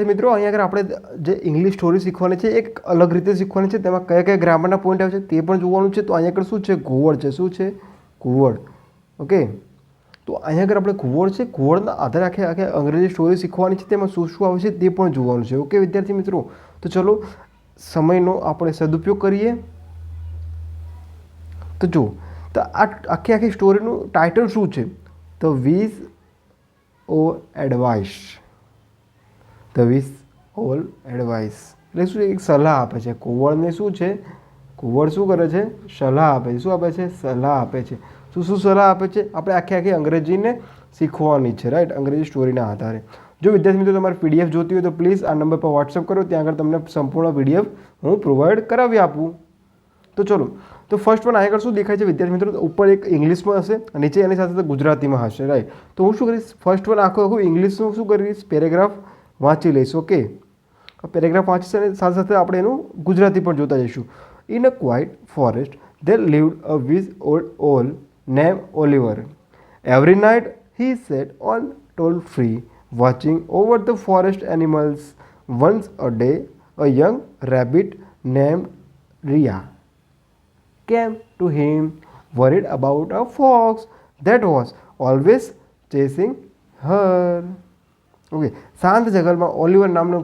મિત્રો અહીંયા આગળ આપણે જે ઇંગ્લિશ સ્ટોરી શીખવાની છે એક અલગ રીતે શીખવાની છે, તેમાં કયા કયા ગ્રામરના પોઈન્ટ આવે છે તે પણ જોવાનું છે. તો અહીંયા આગળ શું છે, ઘુવડ છે. શું છે? ઘુવડ. ઓકે, તો અહીંયા આગળ આપણે ઘુવડ છે, ઘુવડના આધારે આખે આખે અંગ્રેજી સ્ટોરી શીખવાની છે, તેમાં શું શું આવે છે તે પણ જોવાનું છે. ઓકે વિદ્યાર્થી મિત્રો, તો ચલો સમયનો આપણે સદુપયોગ કરીએ. તો જો, તો આ આખી આખી સ્ટોરીનું ટાઇટલ શું છે? The wise owl advice. The wise owl advice એટલે શું? એક સલાહ આપે છે. ઘુવડને શું છે? ઘુવડ શું કરે છે? સલાહ આપે છે. શું આપે છે? સલાહ આપે છે. શું સલાહ આપે છે? આપણે આખી આખી અંગ્રેજીને શીખવાની છે, રાઈટ, અંગ્રેજી સ્ટોરીના આધારે. જો વિદ્યાર્થી મિત્રો તમારે પીડીએફ જોતી હોય તો પ્લીઝ આ નંબર પર વોટ્સઅપ કરો, ત્યાં આગળ તમને સંપૂર્ણ પીડીએફ હું પ્રોવાઈડ કરાવી આપું. તો ચલો, તો ફર્સ્ટ વન આગળ શું દેખાય છે વિદ્યાર્થી મિત્રો? ઉપર એક ઇંગ્લિશમાં હશે, નીચે એની સાથે ગુજરાતીમાં હશે, રાઈટ. તો હું શું કરીશ? ફર્સ્ટ વન આખું ઇંગ્લિશનું શું કરીશ? પેરેગ્રાફ વાંચી લઈશ. ઓકે, પેરેગ્રાફ વાંચીશ અને સાથે સાથે આપણે એનું ગુજરાતી પણ જોતા જઈશું. In a quite forest there lived a wise old owl named Oliver. Every night he sat on tall tree watching over the forest animals. Once a day a young rabbit named Rhea came to him worried about a fox that was always chasing her. Okay, શાંત જંગલમાં Oliver નામનો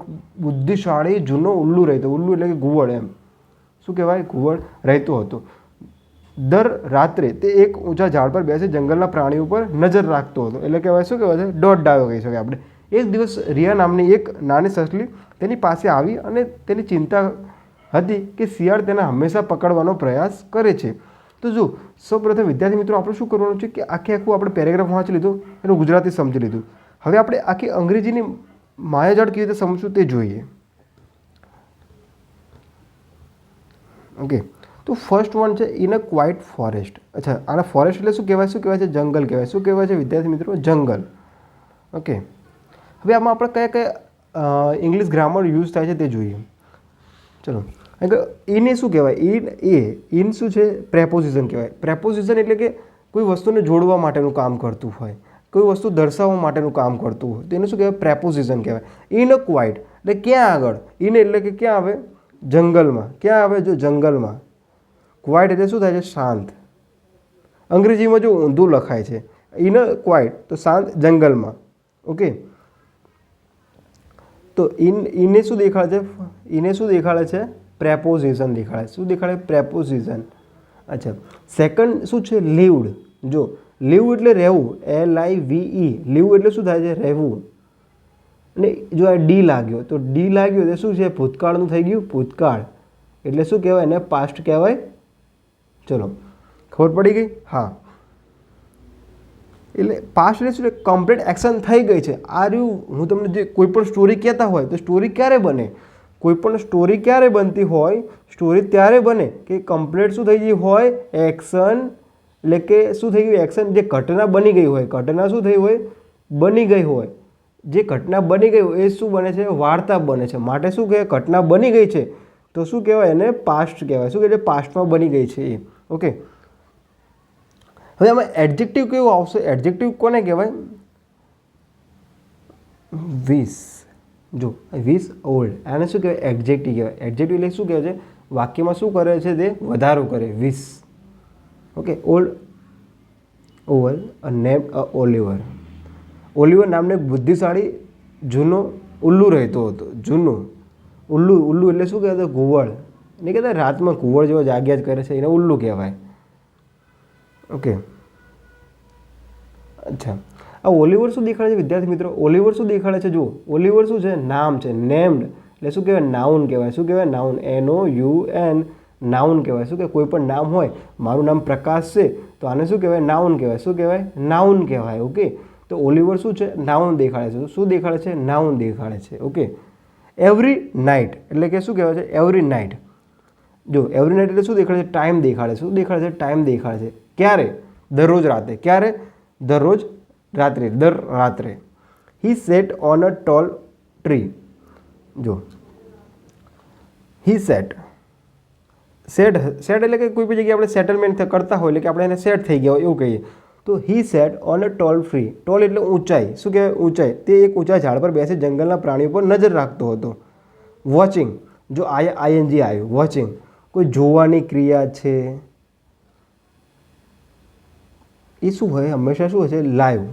બુદ્ધિશાળી જૂનો ઉલ્લુ રહેતો. ઉલ્લુ એટલે કે ઘુવડ, એમ શું કહેવાય? ઘુવડ રહેતો હતો. દર રાત્રે તે એક ઊંચા ઝાડ પર બેસી જંગલના પ્રાણીઓ પર નજર રાખતો હતો. એટલે કહેવાય, શું કહેવાય છે? દોડ ડાયો કહી શકાય આપણે. એક દિવસ રિયા નામની એક નાની સસલી તેની પાસે આવી અને તેની ચિંતા હતી કે શિયાળ તેને હંમેશા પકડવાનો પ્રયાસ કરે છે. તો જો, સૌપ્રથમ વિદ્યાર્થી મિત્રો આપણે શું કરવાનું છે કે આખે આખું આપણે પેરેગ્રાફ વાંચી લીધું, એનું ગુજરાતી સમજી લીધું. હવે આપણે આખી અંગ્રેજીની માયાજાળ કેવી રીતે સમજવું તે જોઈએ. ઓકે, તો ફર્સ્ટ વન છે ઇન અ ક્વાઇટ ફોરેસ્ટ. અચ્છા, આના ફોરેસ્ટ એટલે શું કહેવાય? શું કહેવાય છે? જંગલ કહેવાય. શું કહેવાય છે વિદ્યાર્થી મિત્રો? જંગલ. ઓકે, હવે આમાં આપણે કયા કયા ઇંગ્લિશ ગ્રામર યુઝ થાય છે તે જોઈએ. ચલો, ઇને શું કહેવાય? ઇન શું છે? પ્રેપોઝિશન કહેવાય. પ્રેપોઝિશન એટલે કે કોઈ વસ્તુને જોડવા માટેનું કામ કરતું હોય, કોઈ વસ્તુ દર્શાવવા માટેનું કામ કરતું હોય, તો એને શું કહેવાય? પ્રેપોઝિશન કહેવાય. ઇન અ ક્વાઇટ એટલે ક્યાં આગળ? ઇન એટલે કે ક્યાં આવે? જંગલમાં. ક્યાં આવે? જો જંગલમાં. ક્વાઇટ એટલે શું થાય છે? શાંત. અંગ્રેજીમાં જો ઊંધું લખાય છે ઇન અ ક્વાઇટ તો શાંત જંગલમાં. ઓકે, તો ઇને શું દેખાડે છે? ઇને શું દેખાડે છે? પ્રેપોઝિશન દેખાડે. શું દેખાડે? પ્રેપોઝિશન. અચ્છા, સેકન્ડ શું છે? લીવડ. જો, લીવ એટલે રહેવું, LIVE. લીવ એટલે શું થાય છે? રહેવું. અને જો આ ડી લાગ્યો તો ડી લાગ્યો એટલે શું છે? ભૂતકાળનું થઈ ગયું. ભૂતકાળ એટલે શું કહેવાય? એને પાસ્ટ કહેવાય. ચલો, ખબર પડી ગઈ? હા, એટલે પાસ્ટ એટલે શું? કમ્પ્લીટ એક્શન થઈ ગઈ છે. આ રહ્યું, હું તમને જે કોઈ પણ સ્ટોરી કહેતા હોય તો સ્ટોરી ક્યારે બને? કોઈ પણ સ્ટોરી ક્યારે બનતી હોય? સ્ટોરી ત્યારે બને કે કમ્પ્લીટ શું થઈ ગઈ હોય? એક્શન. એટલે કે શું થઈ ગયું? એક્શન. જે ઘટના બની ગઈ હોય, ઘટના શું થઈ હોય? બની ગઈ હોય. જે ઘટના બની ગઈ હોય એ શું બને છે? વાર્તા બને છે. માટે શું કહેવાય? ઘટના બની ગઈ છે તો શું કહેવાય? એને પાસ્ટ કહેવાય. શું કહેવાય? પાસ્ટમાં બની ગઈ છે એ. ઓકે, હવે આમાં એડજેક્ટિવ કેવું આવશે? એડજેક્ટિવ કોને કહેવાય? વિસ. જો, વિસ ઓલ્ડ, આને શું કહેવાય? એડજેક્ટિવ કહેવાય. એડજેક્ટિવ એટલે શું કહેવાય છે? વાક્યમાં શું કરે છે? તે વધારો કરે. વિસ. ઓકે, ઓલ્ડ ઓવલ અ નેમ અ ઓલિવર. ઓલિવર નામને એક બુદ્ધિશાળી જૂનો ઉલ્લુ રહેતો હતો. જૂનું ઉલ્લુ. ઉલ્લુ એટલે શું કહેવાય? ઘુવડ. નહીં કહેતા રાતમાં ઘુવડ જેવા જાગ્યા જ કરે છે, એને ઉલ્લુ કહેવાય. ઓકે, અચ્છા, આ ઓલિવર શું દેખાડે છે વિદ્યાર્થી મિત્રો? ઓલિવર શું દેખાડે છે? જુઓ, ઓલિવર શું છે? નામ છે. નેમ્ડ એટલે શું કહેવાય? નાઉન કહેવાય. શું કહેવાય? નાઉન. NOUN. નાઉન કહેવાય. શું કહેવાય? કોઈ પણ નામ હોય, મારું નામ પ્રકાશ છે તો આને શું કહેવાય? નાઉન કહેવાય. શું કહેવાય? નાઉન કહેવાય. ઓકે, તો ઓલિવર શું છે? નાઉન દેખાડે છે. શું દેખાડે છે? નાઉન દેખાડે છે. ઓકે, એવરી નાઇટ એટલે કે શું કહેવાય છે? Every night. જો, એવરી નાઇટ એટલે શું દેખાડે છે? ટાઈમ દેખાડે છે. શું દેખાડે છે? ટાઈમ દેખાડે છે. ક્યારે? દરરોજ રાતે. ક્યારે? દરરોજ રાત્રે. દર રાત્રે. He sat on a tall tree. જો, હી સેટ. સેટ એટલે કે કોઈ બી જગ્યાએ આપણે સેટલમેન્ટ કરતા હોય એટલે કે આપણે એને સેટ થઈ ગયા હોય એવું કહીએ. તો he sat on a tall tree. Tall એટલે ઊંચાઈ. શું કહેવાય? ઊંચાઈ. તે એક ઊંચા ઝાડ પર બેસી જંગલના પ્રાણીઓ પર નજર રાખતો હતો. વોચિંગ, જો આઈએનજી આવ્યું, વોચિંગ કોઈ જોવાની ક્રિયા છે. એ શું હોય? હંમેશા શું હોય છે? લાઈવ.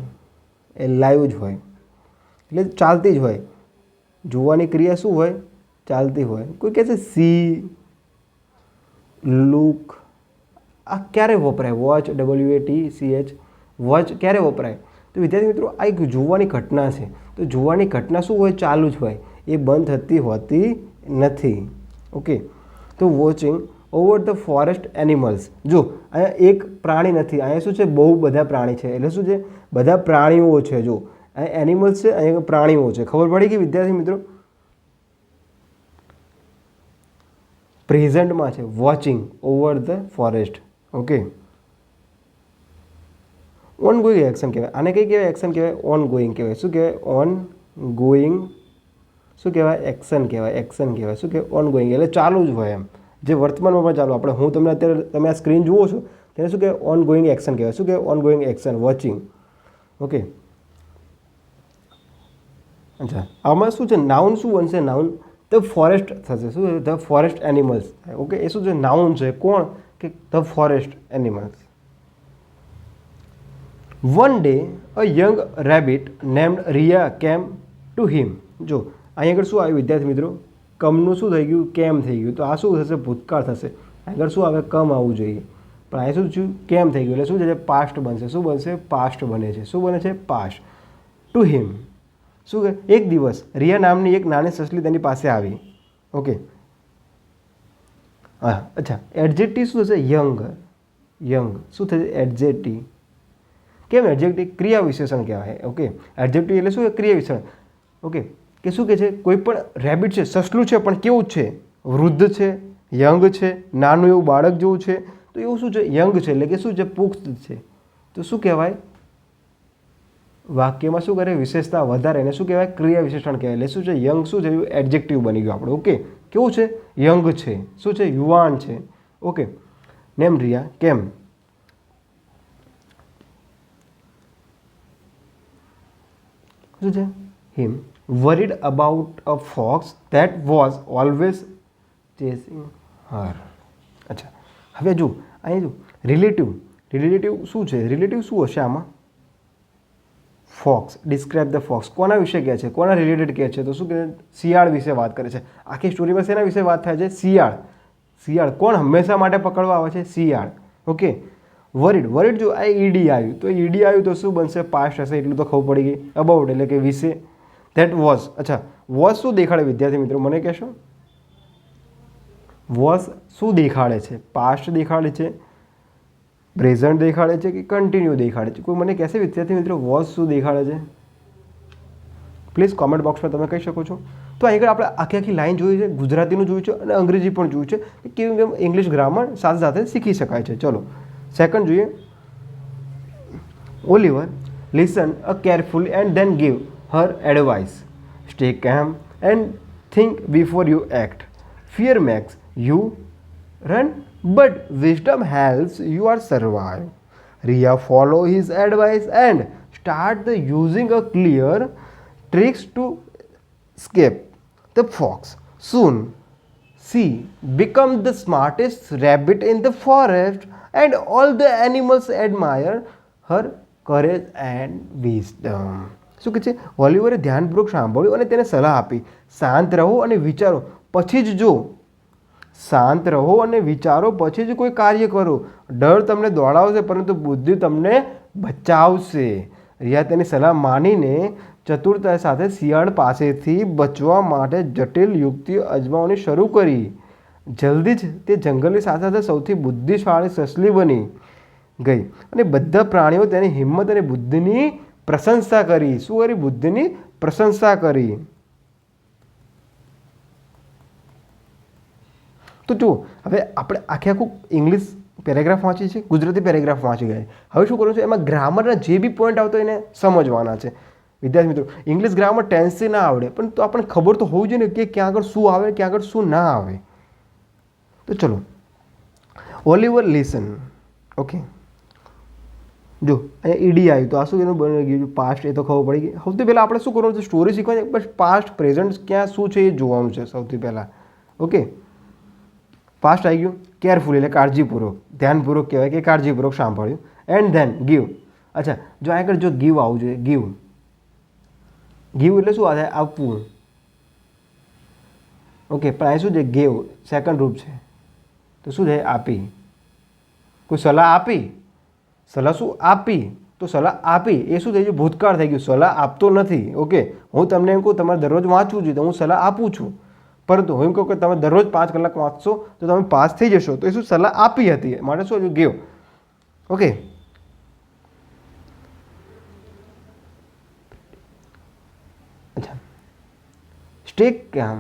એ લાઈવ જ હોય, એટલે ચાલતી જ હોય. જોવાની ક્રિયા શું હોય? ચાલતી હોય. કોઈ કહે છે સી, લુક, આ ક્યારે વપરાય? વોચ, WATCH, વોચ ક્યારે વપરાય? તો વિદ્યાર્થી મિત્રો, આ એક જોવાની ઘટના છે. તો જોવાની ઘટના શું હોય? ચાલુ જ હોય, એ બંધ થતી હોતી નથી. ઓકે, તો watching over the forest animals. જો અહીંયા એક પ્રાણી નથી, અહીંયા શું છે? બહુ બધા પ્રાણી છે. એટલે શું છે? બધા પ્રાણીઓ છે. જો અહીંયા એનિમલ્સ છે, અહીંયા પ્રાણીઓ છે. ખબર પડી કે વિદ્યાર્થી મિત્રો? પ્રેઝન્ટમાં છે, watching over the forest. Okay, on going action કહેવાય. આને કઈ કહેવાય? એક્શન કહેવાય. ઓન ગોઈંગ કહેવાય. શું કહેવાય? On going. શું કહેવાય? એક્શન કહેવાય. એક્શન કહેવાય. શું કહેવાય? ઓન ગોઈંગ એટલે ચાલુ જ હોય એમ, જે વર્તમાનમાં પણ ચાલુ. આપણે હું તમને અત્યારે તમે આ સ્ક્રીન જુઓ છો તેને શું કહેવાય? ઓન ગોઈંગ એક્શન કહેવાય. શું કહેવાય? On going action, watching. Okay, અચ્છા, આમાં શું છે? નાઉન શું બનશે? નાઉન ધ ફોરેસ્ટ થશે. શું છે? The forest animals. ઓકે, એ શું છે? નાઉન છે. કોણ? કે the forest animals. One day a young rabbit named Riya came to હિમ. જો અહીં આગળ શું આવ્યું વિદ્યાર્થી મિત્રો? કમનું શું થઈ ગયું? કેમ થઈ ગયું. તો આ શું થશે? ભૂતકાળ થશે. આગળ શું આવે? કમ આવવું જોઈએ, પણ અહીં શું થયું? કેમ થઈ ગયું. એટલે શું છે? પાસ્ટ બનશે. શું બનશે? પાસ્ટ બને છે. શું બને છે? પાસ્ટ. To him. શું કે એક દિવસ રિયા નામની એક નાની સસલી તેની પાસે આવી. ઓકે, હા, અચ્છા, એડજેક્ટિવ શું થશે? યંગ. યંગ શું થશે? એડજેક્ટિવ. કેમ એડજેક્ટિવ? ક્રિયા વિશેષણ કહેવાય. ઓકે, એડજેક્ટિવ એટલે શું? ક્રિયા વિશેષણ. ઓકે, કે શું કહે છે? કોઈ પણ રેબિટ છે, સસલું છે, પણ કેવું છે? વૃદ્ધ છે, યંગ છે, નાનું એવું બાળક જેવું છે. તો એવું શું છે? યંગ છે, એટલે કે શું છે? પુખ્ત છે. તો શું કહેવાય? વાક્યમાં શું કરે? વિશેષતા વધારે. એને શું કહેવાય? ક્રિયા વિશેષણ કહેવાય. એટલે શું છે? યંગ શું છે? એડજેક્ટિવ બની ગયું આપણે. ઓકે, કેવું છે? યંગ છે. શું છે? યુવાન છે. ઓકે, નેમ રિયા કેમ. શું છે? હિમ worried about a fox that was always chasing her. અચ્છા, હવે જો અહીં જો રિલેટિવ. રિલેટિવ શું છે? રિલેટિવ શું હશે આમાં? ફોક્સ. Describe the fox. કોના વિશે કહે છે? કોના રિલેટેડ કહે છે? તો શું કહે? શિયાળ વિશે વાત કરે છે. આખી સ્ટોરીમાં શેના વિશે વાત થાય છે? શિયાળ. શિયાળ કોણ હંમેશા માટે પકડવા આવે છે? શિયાળ. Okay, worried. વરીડ જો આ ઈડી આવ્યું, તો ઈડી આવ્યું તો શું બનશે? પાસ્ટ હશે. એટલું તો ખબર પડી ગઈ. અબાઉટ એટલે કે વિશે. That was. અચ્છા, વોઝ શું દેખાડે વિદ્યાર્થી મિત્રો? મને કહેશો વોઝ શું દેખાડે છે? પાસ્ટ દેખાડે છે, પ્રેઝન્ટ દેખાડે છે કે કન્ટિન્યુ દેખાડે છે? કોઈ મને કહેશે વિદ્યાર્થી મિત્રો વોઝ શું દેખાડે છે? પ્લીઝ કોમેન્ટ બોક્સમાં તમે કહી શકો છો. તો અહીં આગળ આપણે આખી આખી લાઈન જોઈ છે, ગુજરાતીનું જોયું છે અને અંગ્રેજી પણ જોયું છે કે કેવી કેમ ઇંગ્લિશ ગ્રામર સાથે સાથે શીખી શકાય છે. ચલો સેકન્ડ જોઈએ. Oliver listen a carefully and then give her advice. Stay calm and think before you act. Fear makes you run, but wisdom helps you survive. Ria follow his advice and start the using a clear tricks to escape the fox. Soon she become the smartest rabbit in the forest and all the animals admire her courage and wisdom. શું કહે છે? ઓલિવરે ધ્યાનપૂર્વક સાંભળ્યું અને તેને સલાહ આપી. શાંત રહો અને વિચારો પછી જ જો. શાંત રહો અને વિચારો પછી જ કોઈ કાર્ય કરો. ડર તમને દોડાવશે પરંતુ બુદ્ધિ તમને બચાવશે. રિયા તેની સલાહ માનીને ચતુરતા સાથે શિયાળ પાસેથી બચવા માટે જટિલ યુક્તિઓ અજમાવવાની શરૂ કરી. જલ્દી જ તે જંગલની સાથે સાથે સૌથી બુદ્ધિશાળી સસલી બની ગઈ અને બધા પ્રાણીઓ તેની હિંમત અને બુદ્ધિની પ્રશંસા કરી. શું કરી? બુદ્ધિની પ્રશંસા કરી. તો જુઓ, હવે આપણે આખે આખું ઇંગ્લિશ પેરેગ્રાફ વાંચી છે, ગુજરાતી પેરેગ્રાફ વાંચી ગયા. હવે શું કરવું છે? એમાં ગ્રામરના જે બી પોઈન્ટ આવતો એને સમજવાના છે. વિદ્યાર્થી મિત્રો, ઇંગ્લિશ ગ્રામર ટેન્સથી ના આવડે પણ તો આપણને ખબર તો હોવી જોઈએ ને કે ક્યાં આગળ શું આવે, ક્યાં આગળ શું ના આવે. તો ચલો, ઓલિવર લિસન. ઓકે, જો અહીંયા ઈડી આવ્યું તો આ શું એનું બની ગયું પાસ્ટ, એ તો ખબર પડી ગઈ. સૌથી પહેલાં આપણે શું કરવાનું છે, સ્ટોરી શીખવાની છે, બસ પાસ્ટ પ્રેઝન્ટ ક્યાં શું છે એ જોવાનું છે સૌથી પહેલાં. ઓકે, પાસ્ટ આવી ગયું, કેરફુલી એટલે કાળજીપૂર્વક, ધ્યાનપૂર્વક કહેવાય કે કાળજીપૂર્વક સાંભળ્યું. And then give. અચ્છા, જો આગળ જો ગીવ આવવું જોઈએ, ગીવ. ગીવ એટલે શું આવે, આપવું. ઓકે, પણ અહીં શું છે, ગેવ સેકન્ડ રૂપ છે, તો શું છે, આપી. કોઈ સલાહ આપી, સલાહ શું આપી, તો સલાહ આપી એ શું થઈ ગયું, ભૂતકાળ થઈ ગયું, સલાહ આપતો નથી. ઓકે, હું તમને એમ કહું તમારે દરરોજ વાંચવું જોઈએ તો હું સલાહ આપું છું, પરંતુ હું એમ કહું કે તમે દરરોજ 5 કલાક વાંચશો તો તમે પાસ થઈ જશો, તો એ શું સલાહ આપી હતી, માટે શું ગેવ. ઓકે, અચ્છા, સ્ટે કામ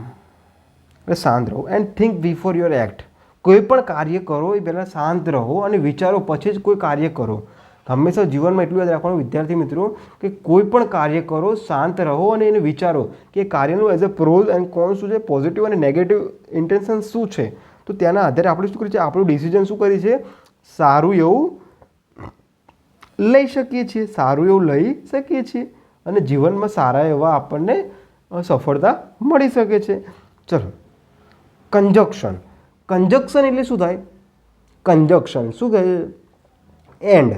એટલે શાંત રહો. And think before your act. કોઈ પણ કાર્ય કરો એ પહેલાં શાંત રહો અને વિચારો પછી જ કોઈ કાર્ય કરો. હંમેશા જીવનમાં એટલું યાદ રાખવાનું વિદ્યાર્થી મિત્રો કે કોઈ પણ કાર્ય કરો શાંત રહો અને એને વિચારો કે કાર્યનું as a pros and cons શું છે, પોઝિટિવ અને નેગેટિવ ઇન્ટેન્શન શું છે. તો ત્યાંના આધારે આપણે શું કરીએ છીએ, આપણું ડિસિઝન શું કરીએ છીએ, સારું એવું લઈ શકીએ છીએ, સારું એવું લઈ શકીએ છીએ અને જીવનમાં સારા એવા આપણને સફળતા મળી શકે છે. ચલો, કંજક્શન. કંજક્શન એટલે શું થાય, કંજક્શન શું કહે, એન્ડ.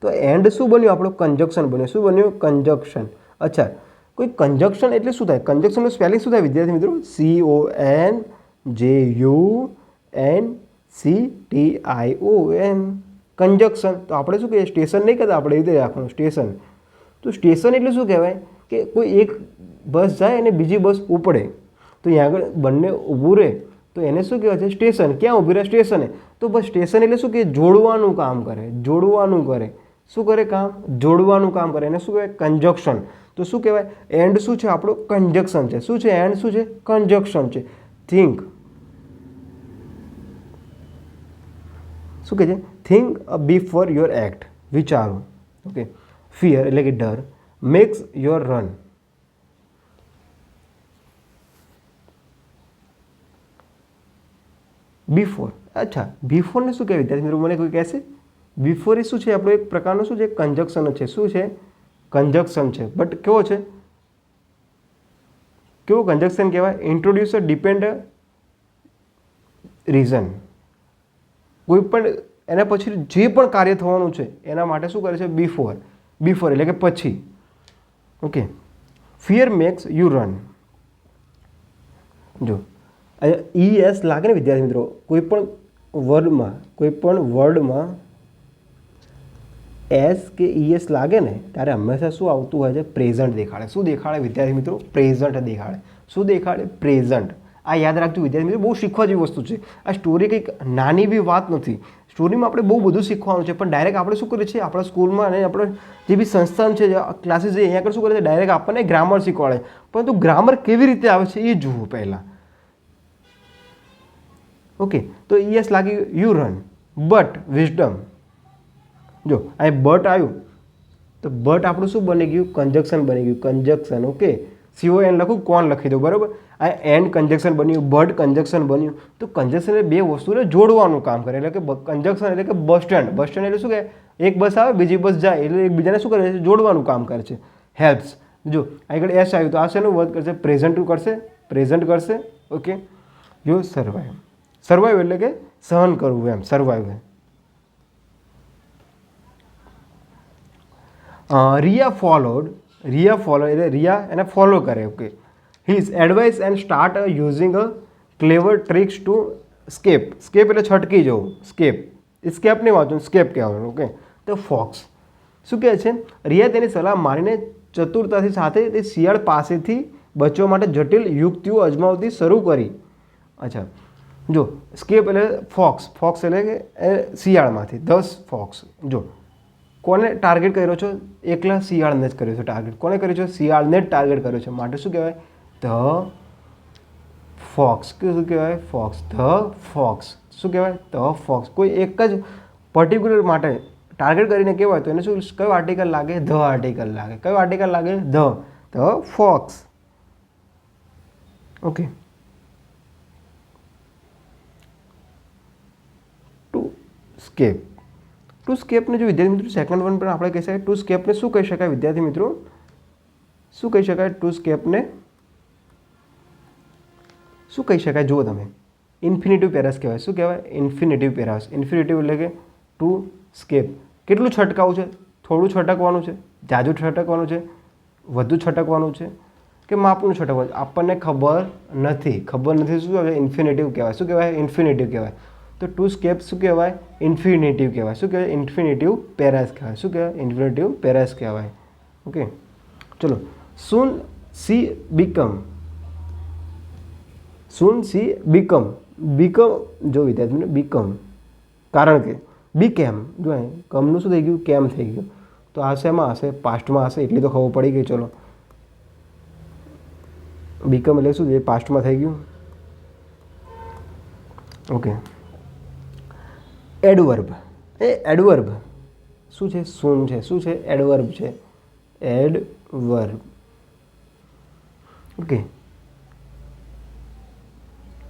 તો એન્ડ શું બન્યું આપણું, કંજક્શન બન્યું. શું બન્યું, કંજક્શન. અચ્છા, કોઈ કંજક્શન એટલે શું થાય, કંજક્શનનું સ્પેલિંગ શું થાય વિદ્યાર્થી મિત્રો, CONJUNCTION. કંજક્શન. તો આપણે શું કહીએ, સ્ટેશન નહીં કહેતા આપણે, એ રીતે રાખવાનું સ્ટેશન. તો સ્ટેશન એટલે શું કહેવાય કે કોઈ એક બસ જાય અને બીજી બસ ઉપડે તો અહીંયા આગળ બંને ઊભું રહે તો એને શું કહેવાય છે, સ્ટેશન. ક્યાં ઊભી રહે, સ્ટેશને. તો બસ સ્ટેશન એટલે શું કે જોડવાનું કામ કરે, જોડવાનું કરે. શું કરે કામ, જોડવાનું કામ કરે, એને શું કહેવાય, કંજક્શન. તો શું કહેવાય, એન્ડ શું છે આપણું, કંજક્શન છે. શું છે, એન્ડ શું છે, કંજક્શન છે. થિંક, શું કહે છે, થિંક બિફોર યોર એક્ટ, વિચારો. ઓકે, ફિયર એટલે કે ડર, મેક્સ યોર રન. બિફોર. અચ્છા, બિફોરને શું કહેવાય વિદ્યાર્થી મિત્રો, મને કોઈ કહેશે, બિફોર એ શું છે આપણો એક પ્રકારનો શું છે, કંજક્શન છે. શું છે, કંજક્શન છે. બટ કેવો છે, કેવો કંજક્શન કહેવાય, ઇન્ટ્રોડ્યુસ અ ડિપેન્ડ રીઝન. કોઈ પણ એના પછી જે પણ કાર્ય થવાનું છે એના માટે શું કરે છે, બિફોર. બિફોર એટલે કે પછી. Okay, fear makes you run. જો ES લાગે ને વિદ્યાર્થી મિત્રો, કોઈ પણ વર્ડમાં એસ કે ES લાગે ને ત્યારે હંમેશા શું આવતું હોય છે, પ્રેઝન્ટ દેખાડે. શું દેખાડે વિદ્યાર્થી મિત્રો, પ્રેઝન્ટ દેખાડે. શું દેખાડે, પ્રેઝન્ટ. આ યાદ રાખજો વિદ્યાર્થી મિત્રો, બહુ શીખવા જેવી વસ્તુ છે. આ સ્ટોરી કંઈક નાની બી વાત નથી. સ્ટોરીમાં આપણે બહુ બધું શીખવાનું છે, પણ ડાયરેક્ટ આપણે શું કરીએ છીએ, આપણા સ્કૂલમાં અને આપણે જે બી સંસ્થાન છે, ક્લાસીસ છે, અહીંયા આગળ શું કરે છે, ડાયરેક્ટ આપણને ગ્રામર શીખવાડે. પરંતુ ગ્રામર કેવી રીતે આવે છે એ જુઓ પહેલાં. ઓકે, તો ES લાગી યુ રન, બટ વિઝડમ. જો અહીં બટ આવ્યું તો બટ આપણું શું બની ગયું, કંજક્શન બની ગયું, કંજક્શન. ઓકે, CON લખું, કોણ લખી દઉં, બરાબર. આ એન્ડ કંજક્શન બન્યું, બટ કંજક્શન બન્યું. તો કંજક્શન એટલે બે વસ્તુને જોડવાનું કામ કરે, એટલે કે કંજક્શન એટલે કે બસ સ્ટેન્ડ. બસ સ્ટેન્ડ એટલે શું કે એક બસ આવે બીજી બસ જાય એટલે એકબીજાને શું કરે છે, જોડવાનું કામ કરે છે, હેલ્પ્સ. જો આગળ એસ આવ્યું તો આ શેનું વર્ક કરશે, પ્રેઝન્ટ કરશે, પ્રેઝન્ટ કરશે. ઓકે, જો સર્વાઈવ. સર્વાઈવ એટલે કે સહન કરવું એમ, સર્વાઈવ. રિયા ફોલો એટલે રિયા એને ફોલો કરે. Okay, his advice and start using a clever tricks to escape. Escape એટલે છટકી જવું, સ્કેપ. સ્કેપ નહીં વાંચવું, સ્કેપ કહેવાનું. ઓકે, તો ફોક્સ શું કહે છે, રિયા તેની સલાહ મારીને ચતુરતાથી સાથે તે શિયાળ પાસેથી બચવા માટે જટિલ યુક્તિઓ અજમાવતી શરૂ કરી. અચ્છા, જો સ્કેપ એટલે ફોક્સ, ફોક્સ એટલે કે શિયાળમાંથી 10 ફોક્સ. જો કોને ટાર્ગેટ કર્યો છો, એકલા શિયાળને જ કર્યો છે ટાર્ગેટ. કોને કર્યો છે, શિયાળને જ ટાર્ગેટ કર્યો છે. માટે શું કહેવાય, ધ ફોક્સ. શું કહેવાય, ફોક્સ, ધ ફોક્સ. શું કહેવાય, ધ ફોક્સ. કોઈ એક જ પર્ટિક્યુલર માટે ટાર્ગેટ કરીને કહેવાય તો એને શું, કયો આર્ટિકલ લાગે, ધ આર્ટિકલ લાગે. કયો આર્ટિકલ લાગે, the fox. Okay, to escape. To સ્કેપને જો વિદ્યાર્થી મિત્રો સેકન્ડ વન પણ આપણે કહી શકાય ટુ સ્કેપને શું કહી શકાય વિદ્યાર્થી મિત્રો, શું કહી શકાય ટુ સ્કેપને શું કહી શકાય જુઓ તમે, ઇન્ફિનિટિવ પેરાસ કહેવાય. શું કહેવાય? ઇન્ફિનિટિવ પેરાસ. ઇન્ફિનિટિવ એટલે કે ટુ સ્કેપ. કેટલું છટકાવું છે? થોડું છટકવાનું છે, જાજુ છટકવાનું છે, વધુ છટકવાનું છે કે માપનું છટકવાનું? આપણને ખબર નથી. ખબર નથી શું કહેવાય? ઇન્ફિનિટિવ કહેવાય. શું કહેવાય? ઇન્ફિનિટિવ કહેવાય. તો ટુ સ્કેપ શું કહેવાય? ઇન્ફિનિટિવ કહેવાય. શું કહેવાય? ઇન્ફિનિટિવ પેરાસ કહેવાય. શું કહેવાય? ઇન્ફિનિટિવ પેરાસ કહેવાય. ઓકે, ચલો. soon she become, soon she become, become જો વિદ્યાર્થીને become, કારણ કે became જો કમનું શું થઈ ગયું? કેમ થઈ ગયું. તો આ શેમાં હશે? પાસ્ટમાં હશે. એટલી તો ખબર પડી ગઈ. ચલો, become એટલે શું છે? પાસ્ટમાં થઈ ગયું. Okay, adverb. એ એડવર્બ શું છે? soon છે. શું છે? એડવર્બ છે. એડવર્બ. ઓકે,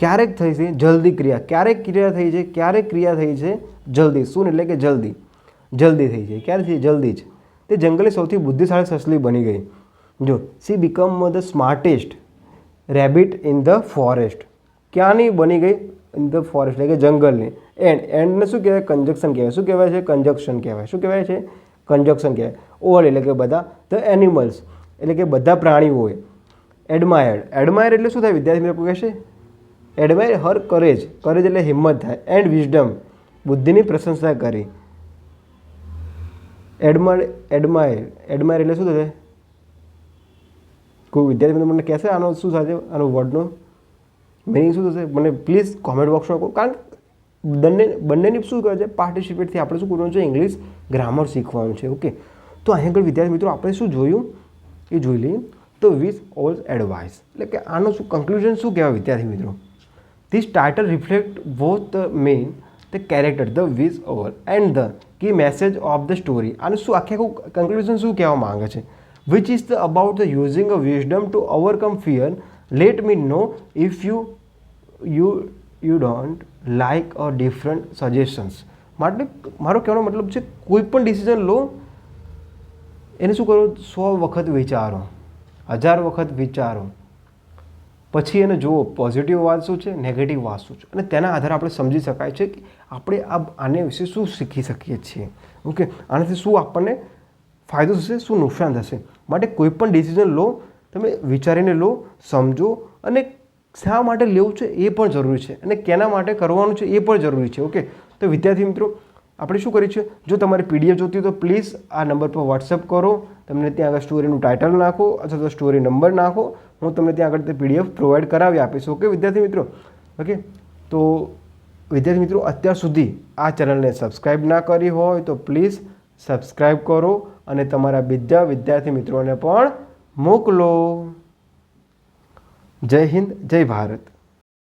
ક્યારેક થઈ છે જલ્દી ક્રિયા. ક્યારેક ક્રિયા થઈ છે, ક્યારેક ક્રિયા થઈ છે જલ્દી. શું એટલે કે જલ્દી, જલ્દી થઈ છે. ક્યારે થઈ? જલ્દી જ. તે જંગલની સૌથી બુદ્ધિશાળી સસલી બની ગઈ. જો, she become the smartest rabbit in the forest. ક્યાંની બની ગઈ? ઇન ધ ફોરેસ્ટ એટલે કે જંગલની. એન્ડને શું કહેવાય? કંજક્શન કહેવાય. શું કહેવાય છે? કંજક્શન કહેવાય. શું કહેવાય છે? કંજક્શન કહેવાય. ઓલ એટલે કે બધા. ધ એનિમલ્સ એટલે કે બધા પ્રાણીઓએ. એડમાયર્ડ. એડમાયર એટલે શું થાય વિદ્યાર્થી મિત્રો કહેશે? એડમાયર હર કરેજ. કરેજ એટલે હિંમત થાય. એન્ડ વિઝડમ બુદ્ધિની પ્રશંસા કરી. એડમાયર એટલે શું થશે? કોઈ વિદ્યાર્થી મિત્રો મને કહેશે આનો શું થશે? આનો વર્ડનો મિનિંગ શું થશે? મને પ્લીઝ કોમેન્ટ બોક્સમાં કહો. કારણ કે બંનેની શું કહે છે? પાર્ટિસિપેટથી આપણે શું કરવાનું છે? ઇંગ્લિશ ગ્રામર શીખવાનું છે. ઓકે, તો અહીં આગળ વિદ્યાર્થી મિત્રો આપણે શું જોયું એ જોઈ લઈએ. તો વિથ ઓલ એડવાઇસ એટલે કે આનું શું કન્ક્લુઝન શું કહેવાય વિદ્યાર્થી મિત્રો? This title reflect both the main the character the wise over and the key message of the story. આનું શું આખે આખું કન્ક્લુઝન શું કહેવા માંગે છે? Which is the about the using a wisdom to overcome fear. Let me know if you don't like a different suggestions. માટે મારો કહેવાનો મતલબ છે કોઈ પણ ડિસિઝન લો એને શું કરો? 100 વખત વિચારો, 1000 વખત વિચારો, પછી એને જુઓ પોઝિટિવ વાત શું છે, નેગેટિવ વાત શું છે, અને તેના આધારે આપણે સમજી શકાય છે કે આપણે આને વિશે શું શીખી શકીએ છીએ. ઓકે, આનાથી શું આપણને ફાયદો થશે, શું નુકસાન થશે. માટે કોઈ પણ ડિસિઝન લો તમે વિચારીને લો, સમજો, અને શા માટે લેવું છે એ પણ જરૂરી છે, અને કેના માટે કરવાનું છે એ પણ જરૂરી છે. ઓકે, તો વિદ્યાર્થી મિત્રો આપણે શું કરીએ છીએ? જો તમારે પીડીએફ જોતી હોય તો પ્લીઝ આ નંબર પર વોટ્સઅપ કરો. તમને ત્યાં આગળ સ્ટોરીનું ટાઇટલ નાખો અથવા તો સ્ટોરી નંબર નાખો. હું તમને ત્યાં આગળ તે પીડીએફ પ્રોવાઈડ કરાવી આપીશ. ઓકે વિદ્યાર્થી મિત્રો. ઓકે, તો વિદ્યાર્થી મિત્રો અત્યાર સુધી આ ચેનલને સબસ્ક્રાઈબ ના કરી હોય તો પ્લીઝ સબસ્ક્રાઈબ કરો અને તમારા બીજા વિદ્યાર્થી મિત્રોને પણ મોકલો. જય હિન્દ, જય ભારત.